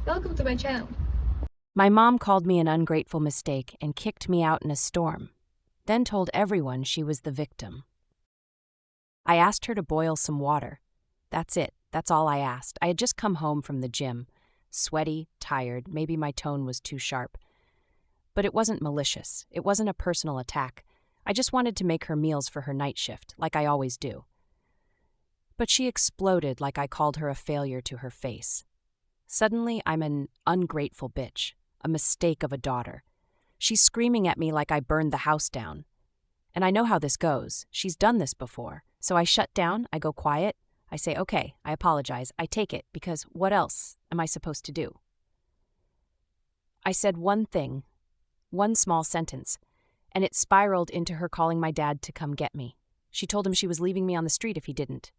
Welcome to my channel. My mom called me an ungrateful mistake and kicked me out in a storm, then told everyone she was the victim. I asked her to boil some water. That's it. That's all I asked. I had just come home from the gym. Sweaty, tired, maybe my tone was too sharp. But it wasn't malicious. It wasn't a personal attack. I just wanted to make her meals for her night shift, like I always do. But she exploded like I called her a failure to her face. Suddenly, I'm an ungrateful bitch. A mistake of a daughter. She's screaming at me like I burned the house down. And I know how this goes. She's done this before. So I shut down, I go quiet, I say, okay, I apologize, I take it, because what else am I supposed to do? I said one thing, one small sentence, and it spiraled into her calling my dad to come get me. She told him she was leaving me on the street if he didn't.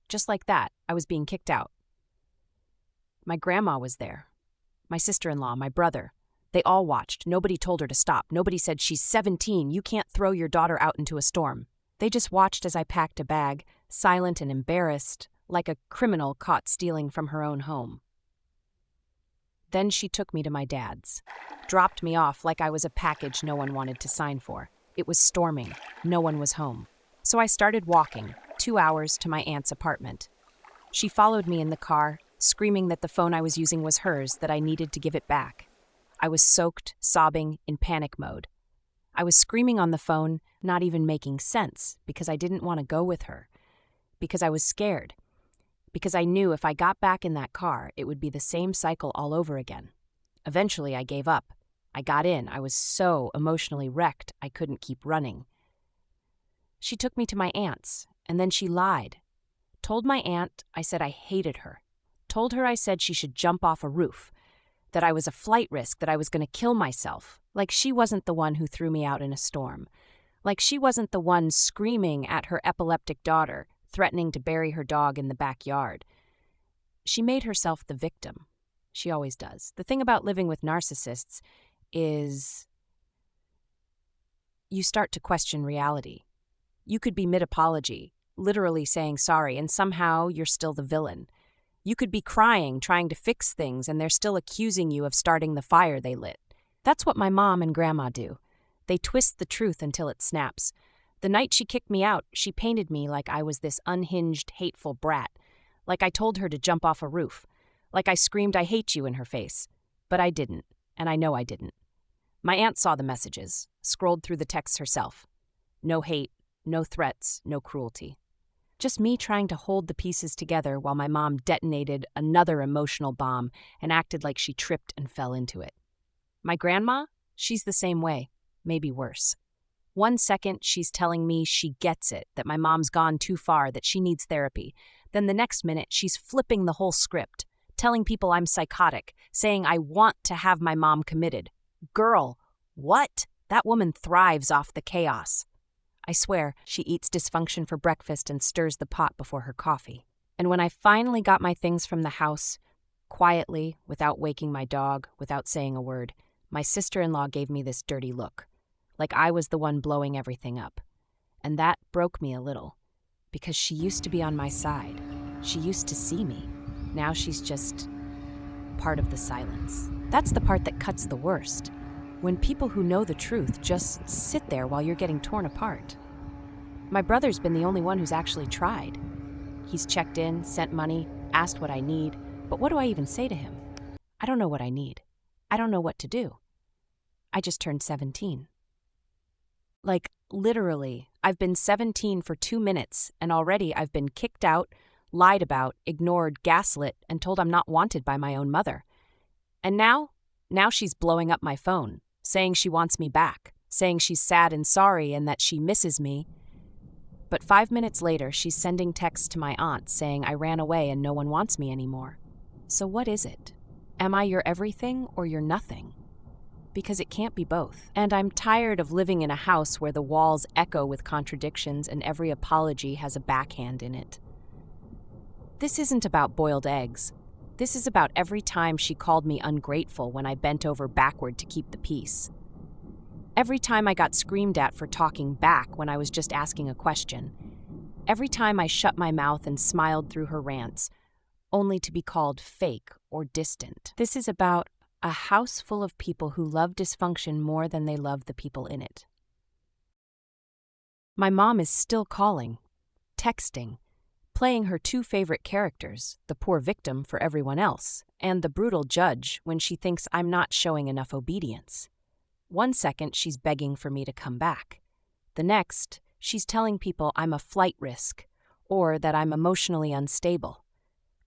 Just like that, I was being kicked out. My grandma was there. My sister-in-law, my brother. They all watched. Nobody told her to stop. Nobody said, she's 17, you can't throw your daughter out into a storm. They just watched as I packed a bag, silent and embarrassed, like a criminal caught stealing from her own home. Then she took me to my dad's, dropped me off like I was a package no one wanted to sign for. It was storming. No one was home. So I started walking, 2 hours to my aunt's apartment. She followed me in the car, screaming that the phone I was using was hers, that I needed to give it back. I was soaked, sobbing, in panic mode. I was screaming on the phone, not even making sense, because I didn't want to go with her. Because I was scared. Because I knew if I got back in that car, it would be the same cycle all over again. Eventually, I gave up. I got in. I was so emotionally wrecked, I couldn't keep running. She took me to my aunt's, and then she lied. Told my aunt I said I hated her. Told her I said she should jump off a roof, that I was a flight risk, that I was going to kill myself, like she wasn't the one who threw me out in a storm, like she wasn't the one screaming at her epileptic daughter, threatening to bury her dog in the backyard. She made herself the victim. She always does. The thing about living with narcissists is you start to question reality. You could be mid-apology, literally saying sorry, and somehow you're still the villain. You could be crying, trying to fix things, and they're still accusing you of starting the fire they lit. That's what my mom and grandma do. They twist the truth until it snaps. The night she kicked me out, she painted me like I was this unhinged, hateful brat, like I told her to jump off a roof, like I screamed I hate you in her face. But I didn't, and I know I didn't. My aunt saw the messages, scrolled through the texts herself. No hate, no threats, no cruelty. Just me trying to hold the pieces together while my mom detonated another emotional bomb and acted like she tripped and fell into it. My grandma? She's the same way, maybe worse. 1 second, she's telling me she gets it, that my mom's gone too far, that she needs therapy. Then the next minute, she's flipping the whole script, telling people I'm psychotic, saying I want to have my mom committed. Girl, what? That woman thrives off the chaos. I swear, she eats dysfunction for breakfast and stirs the pot before her coffee. And when I finally got my things from the house, quietly, without waking my dog, without saying a word, my sister-in-law gave me this dirty look, like I was the one blowing everything up. And that broke me a little, because she used to be on my side. She used to see me. Now she's just part of the silence. That's the part that cuts the worst. When people who know the truth just sit there while you're getting torn apart. My brother's been the only one who's actually tried. He's checked in, sent money, asked what I need, but what do I even say to him? I don't know what I need. I don't know what to do. I just turned 17. Like, literally, I've been 17 for 2 minutes, and already I've been kicked out, lied about, ignored, gaslit, and told I'm not wanted by my own mother. And now she's blowing up my phone, saying she wants me back, saying she's sad and sorry and that she misses me. But 5 minutes later, she's sending texts to my aunt saying I ran away and no one wants me anymore. So what is it? Am I your everything or your nothing? Because it can't be both. And I'm tired of living in a house where the walls echo with contradictions and every apology has a backhand in it. This isn't about boiled eggs. This is about every time she called me ungrateful when I bent over backward to keep the peace. Every time I got screamed at for talking back when I was just asking a question. Every time I shut my mouth and smiled through her rants, only to be called fake or distant. This is about a house full of people who love dysfunction more than they love the people in it. My mom is still calling, texting, playing her two favorite characters, the poor victim for everyone else, and the brutal judge when she thinks I'm not showing enough obedience. One second, she's begging for me to come back. The next, she's telling people I'm a flight risk or that I'm emotionally unstable.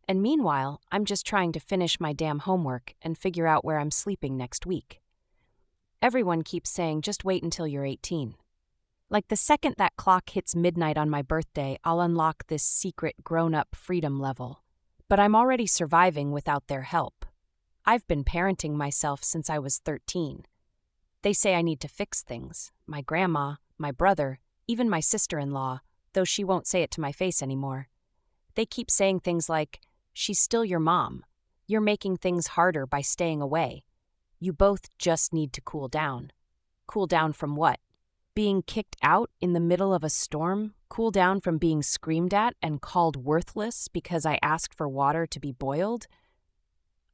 And meanwhile, I'm just trying to finish my damn homework and figure out where I'm sleeping next week. Everyone keeps saying, just wait until you're 18. Like the second that clock hits midnight on my birthday, I'll unlock this secret grown-up freedom level. But I'm already surviving without their help. I've been parenting myself since I was 13. They say I need to fix things. My grandma, my brother, even my sister-in-law, though she won't say it to my face anymore. They keep saying things like, she's still your mom. You're making things harder by staying away. You both just need to cool down. Cool down from what? Being kicked out in the middle of a storm? Cool down from being screamed at and called worthless because I asked for water to be boiled?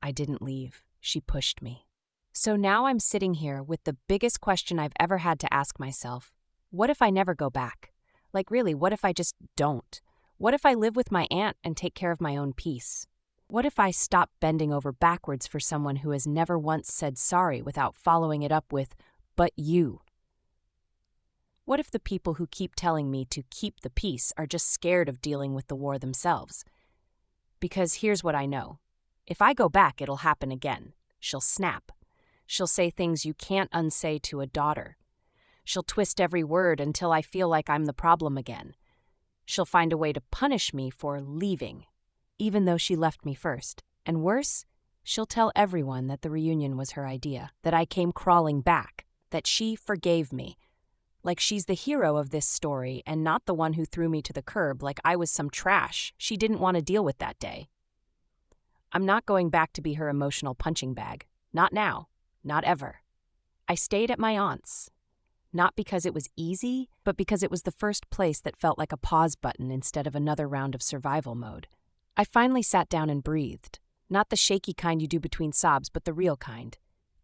I didn't leave. She pushed me. So now I'm sitting here with the biggest question I've ever had to ask myself. What if I never go back? Like really, what if I just don't? What if I live with my aunt and take care of my own peace? What if I stop bending over backwards for someone who has never once said sorry without following it up with, but you? What if the people who keep telling me to keep the peace are just scared of dealing with the war themselves? Because here's what I know. If I go back, it'll happen again. She'll snap. She'll say things you can't unsay to a daughter. She'll twist every word until I feel like I'm the problem again. She'll find a way to punish me for leaving, even though she left me first. And worse, she'll tell everyone that the reunion was her idea, that I came crawling back, that she forgave me. Like she's the hero of this story and not the one who threw me to the curb like I was some trash she didn't want to deal with that day. I'm not going back to be her emotional punching bag. Not now. Not ever. I stayed at my aunt's. Not because it was easy, but because it was the first place that felt like a pause button instead of another round of survival mode. I finally sat down and breathed. Not the shaky kind you do between sobs, but the real kind.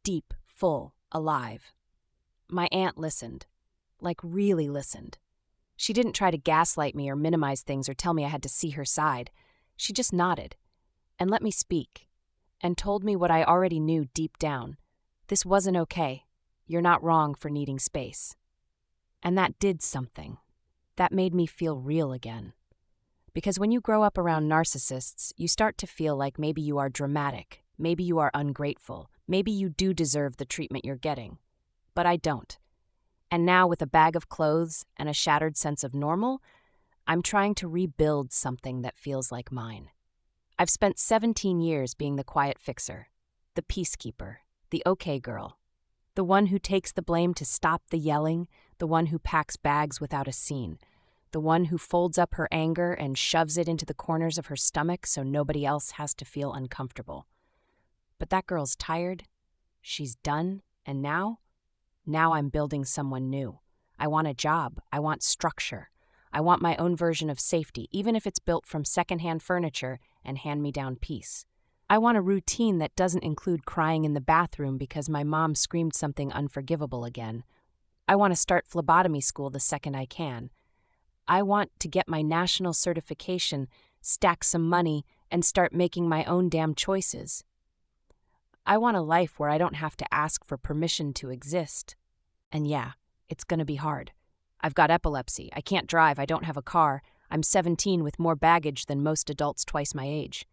Deep, full, alive. My aunt listened. Like really listened. She didn't try to gaslight me or minimize things or tell me I had to see her side. She just nodded and let me speak and told me what I already knew deep down. This wasn't okay. You're not wrong for needing space. And that did something. That made me feel real again. Because when you grow up around narcissists, you start to feel like maybe you are dramatic, maybe you are ungrateful, maybe you do deserve the treatment you're getting. But I don't. And now with a bag of clothes and a shattered sense of normal, I'm trying to rebuild something that feels like mine. I've spent 17 years being the quiet fixer, the peacekeeper, the okay girl, the one who takes the blame to stop the yelling, the one who packs bags without a scene, the one who folds up her anger and shoves it into the corners of her stomach so nobody else has to feel uncomfortable. But that girl's tired, she's done, and now I'm building someone new. I want a job, I want structure, I want my own version of safety, even if it's built from secondhand furniture and hand-me-down peace. I want a routine that doesn't include crying in the bathroom because my mom screamed something unforgivable again. I want to start phlebotomy school the second I can. I want to get my national certification, stack some money, and start making my own damn choices. I want a life where I don't have to ask for permission to exist. And yeah, it's gonna be hard. I've got epilepsy, I can't drive, I don't have a car, I'm 17 with more baggage than most adults twice my age.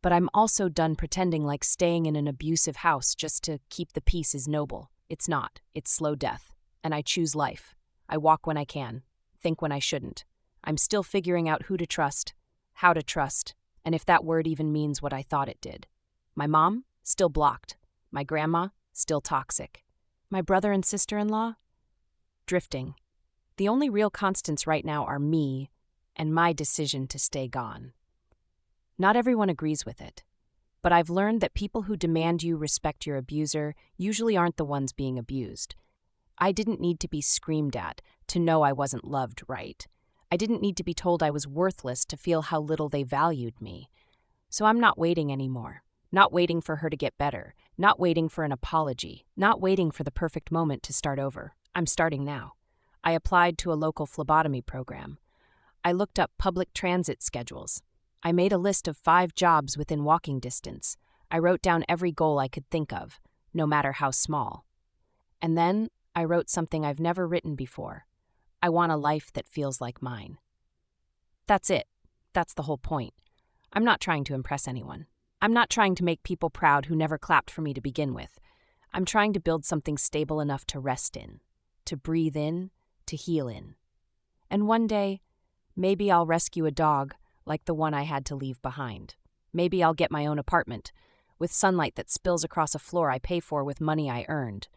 But I'm also done pretending like staying in an abusive house just to keep the peace is noble. It's not. It's slow death. And I choose life. I walk when I can, think when I shouldn't. I'm still figuring out who to trust, how to trust, and if that word even means what I thought it did. My mom? Still blocked. My grandma? Still toxic. My brother and sister-in-law? Drifting. The only real constants right now are me and my decision to stay gone. Not everyone agrees with it, but I've learned that people who demand you respect your abuser usually aren't the ones being abused. I didn't need to be screamed at to know I wasn't loved right. I didn't need to be told I was worthless to feel how little they valued me. So I'm not waiting anymore. Not waiting for her to get better. Not waiting for an apology. Not waiting for the perfect moment to start over. I'm starting now. I applied to a local phlebotomy program. I looked up public transit schedules. I made a list of 5 jobs within walking distance. I wrote down every goal I could think of, no matter how small. And then I wrote something I've never written before. I want a life that feels like mine. That's it. That's the whole point. I'm not trying to impress anyone. I'm not trying to make people proud who never clapped for me to begin with. I'm trying to build something stable enough to rest in, to breathe in, to heal in. And one day, maybe I'll rescue a dog like the one I had to leave behind. Maybe I'll get my own apartment, with sunlight that spills across a floor I pay for with money I earned.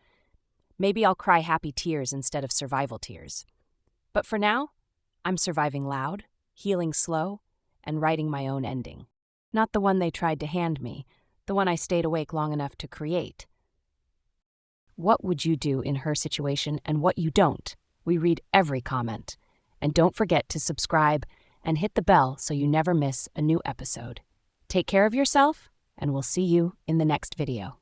Maybe I'll cry happy tears instead of survival tears. But for now, I'm surviving loud, healing slow, and writing my own ending. Not the one they tried to hand me, the one I stayed awake long enough to create. What would you do in her situation and what you don't? We read every comment. And don't forget to subscribe and hit the bell so you never miss a new episode. Take care of yourself, and we'll see you in the next video.